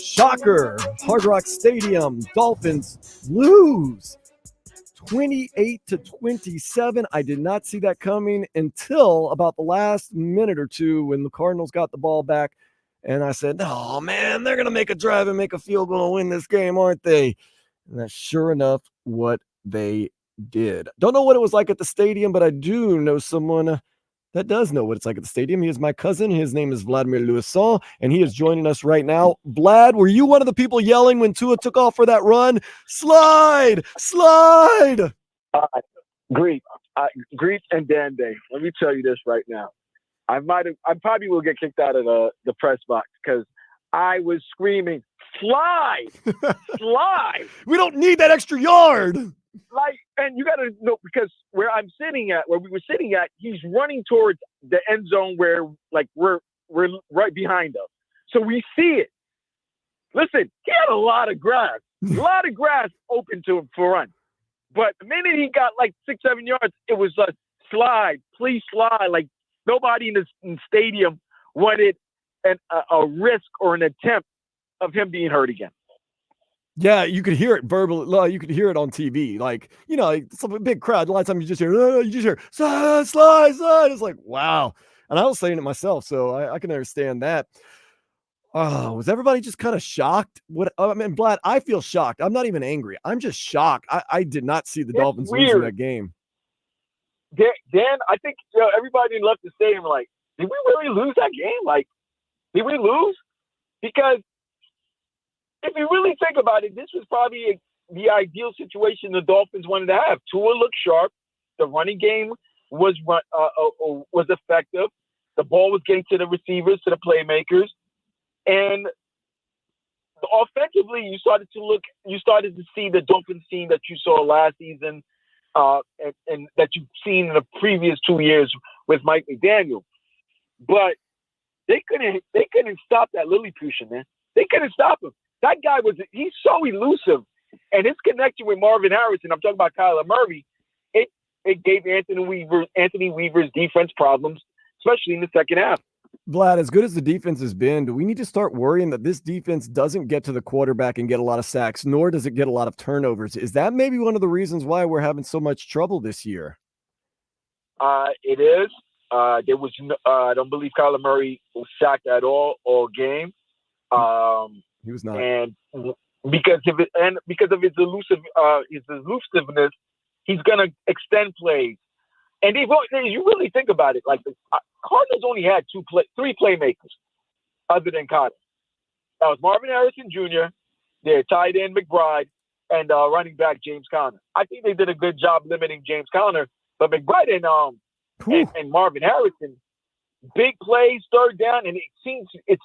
Shocker. Hard Rock Stadium. Dolphins lose 28-27. I did not see that coming until about the last minute or two when the Cardinals got the ball back. And I said, oh, man, they're going to make a drive and make a field goal and win this game, aren't they? And that's sure enough what they did. Don't know what it was like at the stadium, but I do know someone that does know what it's like at the stadium. He is my cousin. His name is Vladimir Louison, and he is joining us right now. Vlad, were you one of the people yelling when Tua took off for that run? Slide! Slide! Grief and Gameday. Let me tell you this right now. I probably will get kicked out of the press box because I was screaming, slide, slide. We don't need that extra yard. And you got to know, because where we were sitting at, he's running towards the end zone where we're right behind him. So we see it. Listen, he had a lot of grass open to him for run. But the minute he got 6-7 yards, it was a slide, please slide. Like nobody in the stadium wanted a risk or an attempt of him being hurt again. Yeah, you could hear it verbally. You could hear it on TV. Some big crowd. A lot of times you just hear, slide, slide, slide. It's like, wow. And I was saying it myself, so I can understand that. Was everybody just kind of shocked? Vlad, I feel shocked. I'm not even angry. I'm just shocked. I did not see the Dolphins losing that game. Dan, I think everybody left the stadium did we really lose that game? Did we lose? Because if you really think about it, this was probably the ideal situation the Dolphins wanted to have. Tua looked sharp. The running game was effective. The ball was getting to the receivers, to the playmakers. And offensively, you started to see the Dolphins team that you saw last season and that you've seen in the previous 2 years with Mike McDaniel. But they couldn't stop that Lilliputian, man. They couldn't stop him. That guy he's so elusive. And his connection with Marvin Harrison, I'm talking about Kyler Murray, it gave Anthony Weaver's defense problems, especially in the second half. Vlad, as good as the defense has been, do we need to start worrying that this defense doesn't get to the quarterback and get a lot of sacks, nor does it get a lot of turnovers? Is that maybe one of the reasons why we're having so much trouble this year? It is. I don't believe Kyler Murray was sacked at all game. He was not. And because of his elusiveness, he's going to extend plays. And you really think about it, the Cardinals only had three playmakers other than Kyler. That was Marvin Harrison Jr., their tight end McBride, and running back James Conner. I think they did a good job limiting James Conner, but McBride and Marvin Harrison, big plays, third down, and it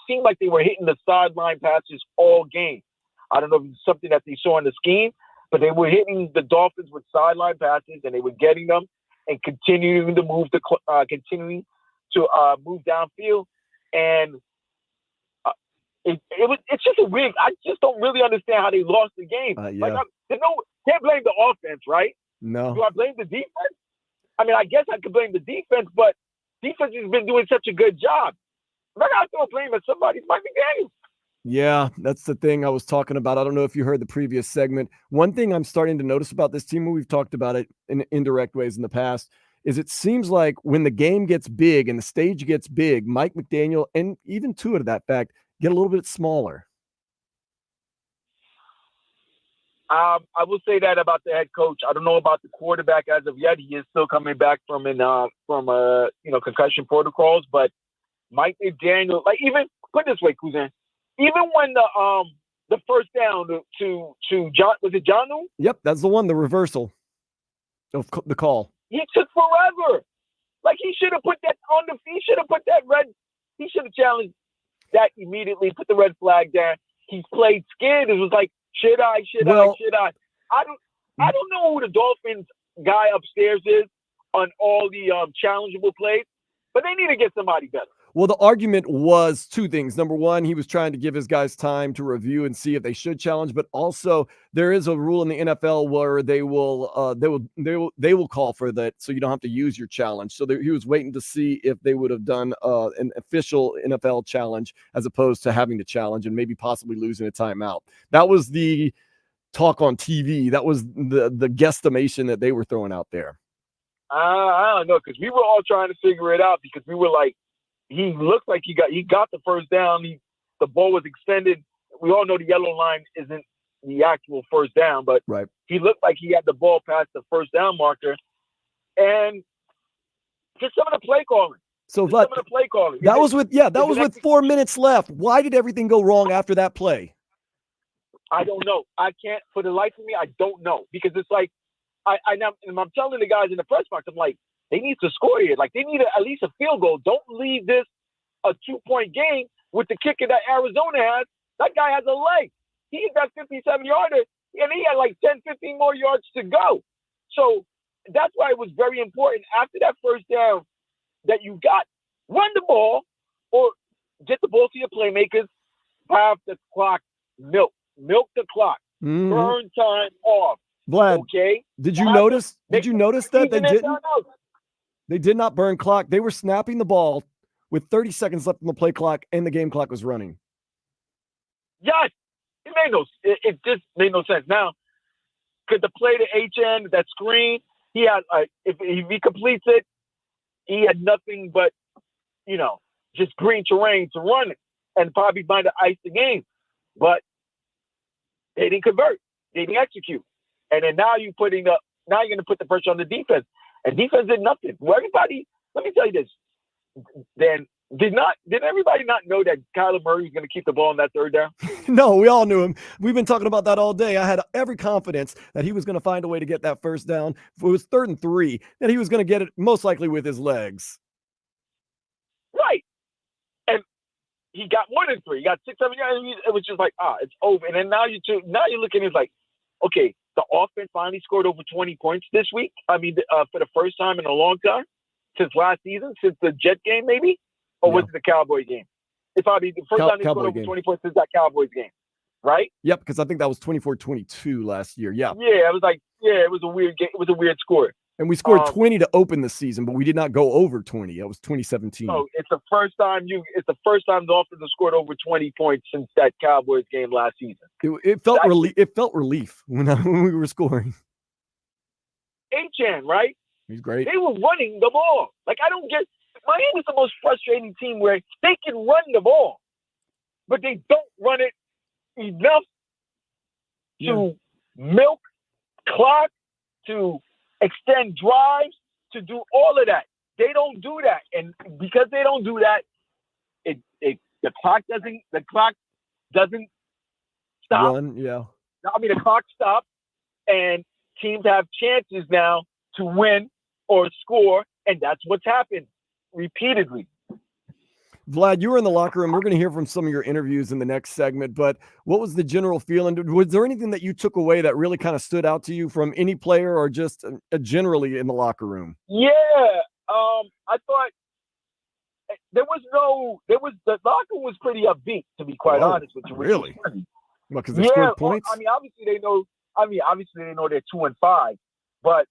seemed like they were hitting the sideline passes all game. I don't know if it's something that they saw in the scheme, but they were hitting the Dolphins with sideline passes, and they were getting them and continuing to move move downfield. And it's just a weird. I just don't really understand how they lost the game. Can't blame the offense, right? No. Do I blame the defense? I mean, I guess I could blame the defense, but defense has been doing such a good job. If I got to throw blame at somebody, it might be Daniel. Yeah, that's the thing I was talking about. I don't know if you heard the previous segment. One thing I'm starting to notice about this team, and we've talked about it in indirect ways in the past, is it seems like when the game gets big and the stage gets big, Mike McDaniel and even Tua, to that fact, get a little bit smaller. I will say that about the head coach. I don't know about the quarterback as of yet. He is still coming back from concussion protocols. But Mike McDaniel, even put it this way, Kuzan, even when the first down to John, was it Jonnu? Yep, that's the one. The reversal of the call. He took forever. He should have put that on the. He should have put that red. He should have challenged that immediately. Put the red flag down. He played scared. It was like, should I? I don't know who the Dolphins guy upstairs is on all the challengeable plays, but they need to get somebody better. Well, the argument was two things. Number one, he was trying to give his guys time to review and see if they should challenge, but also there is a rule in the NFL where they will call for that, so you don't have to use your challenge. So he was waiting to see if they would have done an official NFL challenge as opposed to having to challenge and maybe possibly losing a timeout. That was the talk on TV. That was the guesstimation that they were throwing out there. I don't know, because we were all trying to figure it out, because we were like, he looked like he got the first down. The ball was extended. We all know the yellow line isn't the actual first down, but right. He looked like he had the ball past the first down marker. And just some of the play calling. So some of the play calling. That was with 4 minutes left. Why did everything go wrong after that play? I don't know. I can't, for the life of me, I don't know. Because it's like, I'm telling the guys in the press box, I'm like, they need to score here. Like, they need at least a field goal. Don't leave this a 2-point game with the kicker that Arizona has. That guy has a leg. He hit that 57-yarder, and he had like 10, 15 more yards to go. So that's why it was very important after that first down that you got, run the ball or get the ball to your playmakers, have the clock milk the clock, burn time off. Vlad, okay. Did you notice that they did not burn clock? They were snapping the ball with 30 seconds left on the play clock, and the game clock was running. Yes, it just made no sense. Now, could the play to HN, that screen, he had if he completes it, he had nothing but just green terrain to run it, and probably might have iced the game, but they didn't convert, they didn't execute. And then now you're going to put the pressure on the defense. And defense did nothing. Well, everybody, let me tell you this. Then did everybody not know that Kyler Murray was going to keep the ball on that third down? No, we all knew him. We've been talking about that all day. I had every confidence that he was going to find a way to get that first down. If it was 3rd and 3, that he was going to get it most likely with his legs. Right. And he got more than 3. He got 6, 7 yards. It was just like, it's over. And then now you're looking at it like, okay, the offense finally scored over 20 points this week. I mean, for the first time in a long time, since last season, since the Jet game, maybe? Or was it the Cowboy game? It's probably the first time they scored over 20 points since that Cowboys game, right? Yep, because I think that was 24-22 last year. Yeah. Yeah, it was a weird game. It was a weird score. And we scored 20 to open the season, but we did not go over 20. That was 2017. So it's the first time the Dolphins have scored over 20 points since that Cowboys game last season. It felt relief when we were scoring. HN, right? He's great. They were running the ball. Like, I don't get Miami's the most frustrating team where they can run the ball, but they don't run it enough to milk clock, to extend drives, to do all of that. They don't do that, and because they don't do that, the clock doesn't stop. Run, yeah. I mean, the clock stops, and teams have chances now to win or score, and that's what's happened repeatedly. Vlad, you were in the locker room. We're going to hear from some of your interviews in the next segment, but what was the general feeling? Was there anything that you took away that really kind of stood out to you from any player or just generally in the locker room? Yeah, I thought the locker room was pretty upbeat, to be quite honest with you. Really? Because they scored points? I mean, obviously they know they're 2-5, but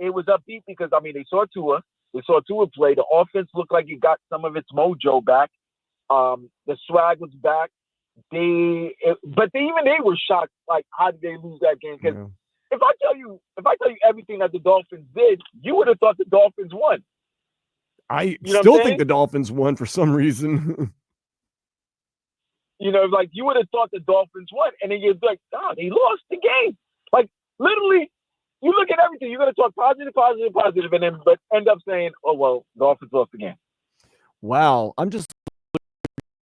it was upbeat because, I mean, they saw Tua. We saw Tua play. The offense looked like it got some of its mojo back. The swag was back. They were shocked. Like, how did they lose that game? Because if I tell you everything that the Dolphins did, you would have thought the Dolphins won. I still think the Dolphins won for some reason. Like, you would have thought the Dolphins won, and then you're like, they lost the game. Like, literally. You look at everything. You're going to talk positive, and then but end up saying, "Oh well, the Dolphins lost the game." Wow, I'm just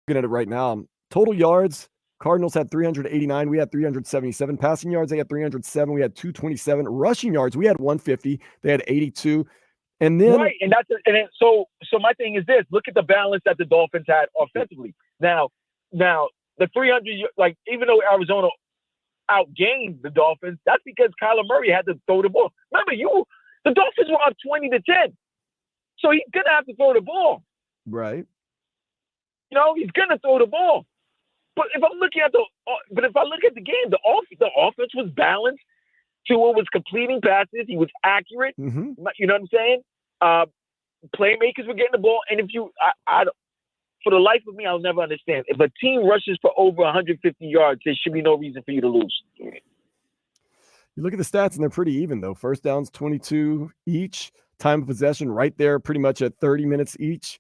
looking at it right now. Total yards: Cardinals had 389. We had 377. Passing yards: they had 307. We had 227. Rushing yards: we had 150. They had 82. And then so my thing is this: look at the balance that the Dolphins had offensively. Now the 300, like, even though Arizona outgained the Dolphins, that's because Kyler Murray had to throw the ball. Remember, the Dolphins were up 20-10, so he's gonna have to throw the ball. Right. he's gonna throw the ball. But if I'm looking at if I look at the game, the offense was balanced. Tua was completing passes. He was accurate. Mm-hmm. You know what I'm saying? Playmakers were getting the ball. And for the life of me, I'll never understand. If a team rushes for over 150 yards, there should be no reason for you to lose. You look at the stats, and they're pretty even, though. First downs, 22 each. Time of possession right there, pretty much at 30 minutes each.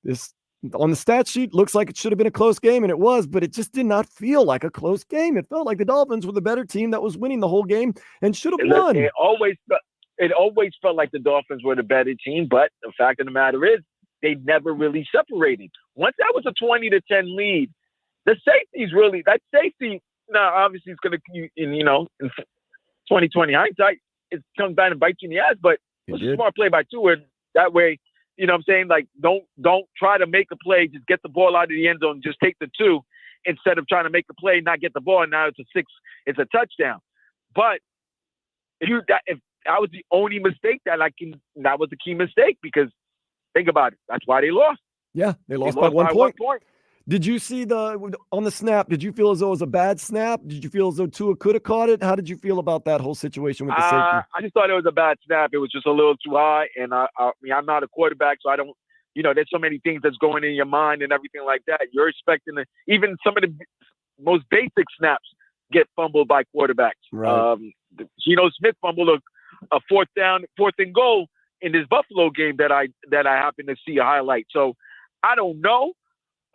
This on the stat sheet looks like it should have been a close game, and it was, but it just did not feel like a close game. It felt like the Dolphins were the better team that was winning the whole game and should have won. It always felt like the Dolphins were the better team, but the fact of the matter is they never really separated. Once that was a 20-10 lead, the safety's really that safety. Now, obviously, it's going to in 2020 hindsight, it comes back and bites you in the ass, but it was a smart play by Tua. That way, you know what I'm saying? Like, don't try to make a play. Just get the ball out of the end zone. Just take the 2 instead of trying to make a play, not get the ball, and now it's a touchdown. But if that was the only mistake that was the key mistake, because think about it. That's why they lost. Yeah, they lost by 1 point. Did you see on the snap, did you feel as though it was a bad snap? Did you feel as though Tua could have caught it? How did you feel about that whole situation with the safety? I just thought it was a bad snap. It was just a little too high. And I mean, I'm not a quarterback, so I don't, there's so many things that's going in your mind and everything like that. You're expecting even some of the most basic snaps get fumbled by quarterbacks. Right. Geno Smith fumbled a fourth and goal in this Buffalo game that I happened to see a highlight. So I don't know.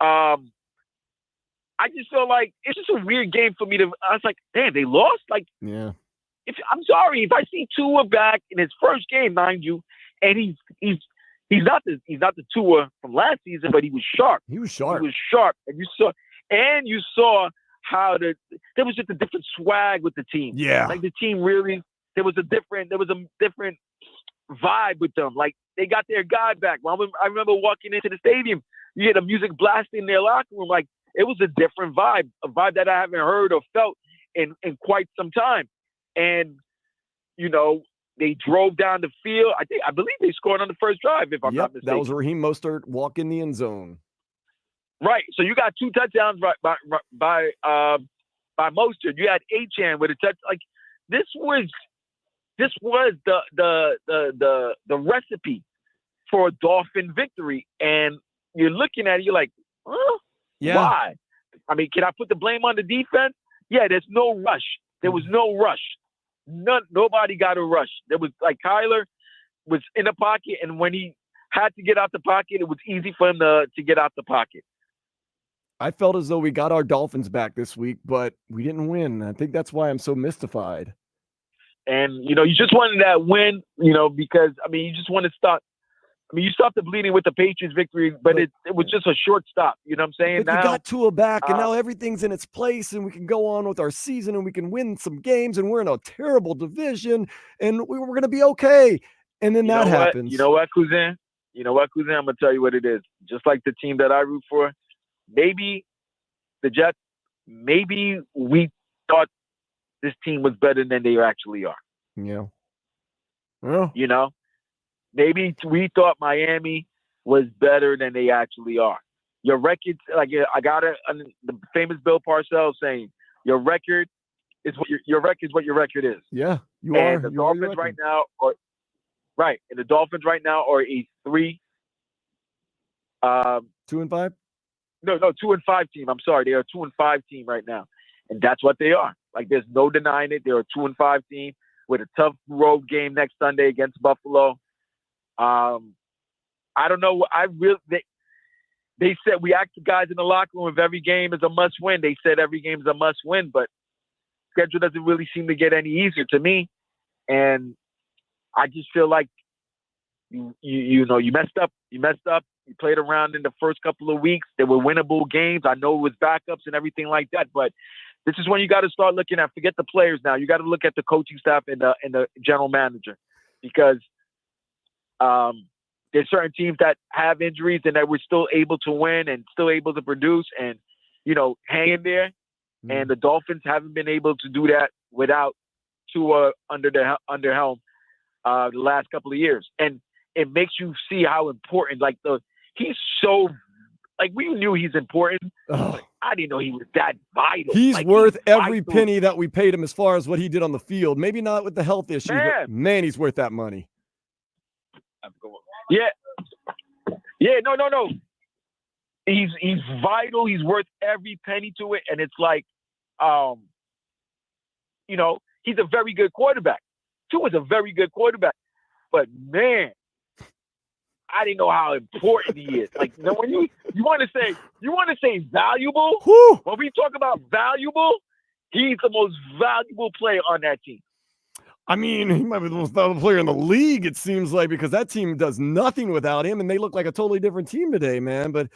I just feel like it's just a weird game for me I was like, damn, they lost? Like, yeah. I'm sorry, if I see Tua back in his first game, mind you, and he's not the Tua from last season, but he was sharp. He was sharp. And you saw how there was just a different swag with the team. Yeah. Like the team really, there was a different vibe with them. Like they got their guy back. I remember walking into the stadium, you hear the music blasting in their locker room. Like it was a different vibe, a vibe that I haven't heard or felt in quite some time. And, they drove down the field. I believe they scored on the first drive, if I'm not mistaken. That was Raheem Mostert walking the end zone. Right. So you got 2 touchdowns by Mostert. You had Achane with a touch. Like this was the recipe for a Dolphin victory. And you're looking at it, you're like, huh? Yeah. Why? I mean, can I put the blame on the defense? Yeah, there's no rush. There was no rush. Nobody got a rush. There was like Kyler was in the pocket, and when he had to get out the pocket, it was easy for him to get out the pocket. I felt as though we got our Dolphins back this week, but we didn't win. I think that's why I'm so mystified. And, you just wanted that win, because, I mean, you just want to stop. I mean, you stopped the bleeding with the Patriots victory, but it was just a short stop. You know what I'm saying? But you got Tua back, and now everything's in its place, and we can go on with our season, and we can win some games, and we're in a terrible division, and we're going to be okay. And then that happens. You know what, Cousin? I'm going to tell you what it is. Just like the team that I root for, maybe the Jets, maybe we thought this team was better than they actually are. Yeah. Well. Maybe we thought Miami was better than they actually are. Your record, like I got the famous Bill Parcells saying, your record is what your record is. Yeah, you are. And the Dolphins right now and the Dolphins right now are a 3. 2-5. No, 2-5 team. I'm sorry, they are a 2-5 team right now, and that's what they are. Like there's no denying it. They're a 2-5 team with a tough road game next Sunday against Buffalo. I don't know. They said we asked the guys in the locker room if every game is a must win. They said every game is a must win, but schedule doesn't really seem to get any easier to me. And I just feel like you messed up. You played around in the first couple of weeks. There were winnable games. I know it was backups and everything like that, but this is when you got to start looking at. Forget the players now. You got to look at the coaching staff and the general manager, because there's certain teams that have injuries and that we're still able to win and still able to produce and, hang in there. Mm-hmm. And the Dolphins haven't been able to do that without Tua under helm the last couple of years. And it makes you see how important, he's so Like, we knew he's important, Oh, but I didn't know he was that vital. he's Like, worth he's every vital. penny that we paid him as far as what he did on the field. Maybe not with the health issues, but man, he's worth that money. Yeah. Yeah, no. He's vital. He's worth every penny to it. And it's like, you know, he's a very good quarterback. Tua is a very good quarterback. But man, I didn't know how important he is. Like, you know, when you want to say valuable, Whew. when we talk about valuable, he's the most valuable player on that team. I mean, he might be the most valuable player in the league, it seems like, because that team does nothing without him, and they look like a totally different team today, man. But